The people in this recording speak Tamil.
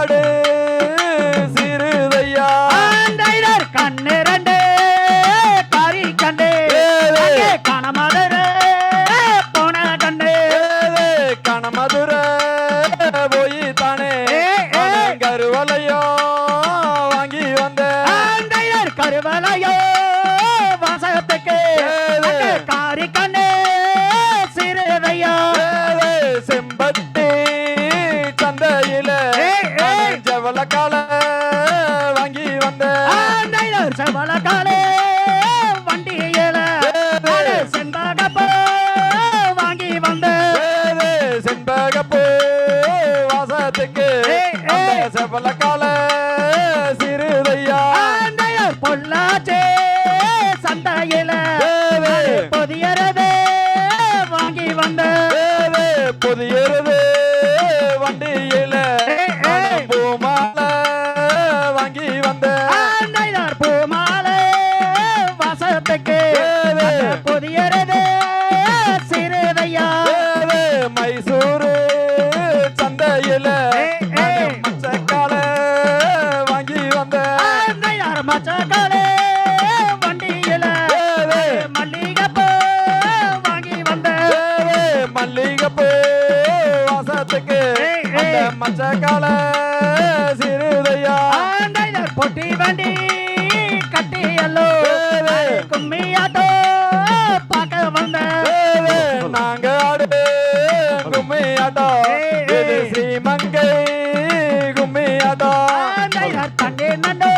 ஆடு சிறுதையா கண்ணு ரெண்டு காரி கண்டு கணமதுர போன கண்டு கணமதுர போய் தானே கருவலையோ வாங்கி வந்த கருவலையோ வாசகத்துக்கு காரி கண்ணு சிறுதையா செம்பட்டி சந்தையில ஜவளக்கால வாங்கி வந்த செவளக்காலே வண்டியில செண்பகப்பூ வாங்கி வந்த செண்பகப்பூ வாசத்துக்கு செவளக்கால சிறுதையா பொள்ளாச்சே சந்தையில புதியறது வாங்கி வந்த புதியறது வண்டியில பூமால வாங்கி வந்த பூமாலை வாசத்துக்கு புதியறது சிறுதையா மைசூரு சந்தையில மச்சக்கால வாங்கி வந்த மச்சக்காலே வண்டியில மல்லிகைப்பூ வாங்கி வந்த மல்லிகைப்பூ வாசத்துக்கு மச்சக்கால சிறுதையா பொட்டி வண்டி கட்டியல்லோ கும்மியாட்டோ பார்க்க வந்த நாங்க ஆடு கும்மியாட்டோ ஸ்ரீமங்கை கும்மியாட்டோ தண்ணி நண்டோ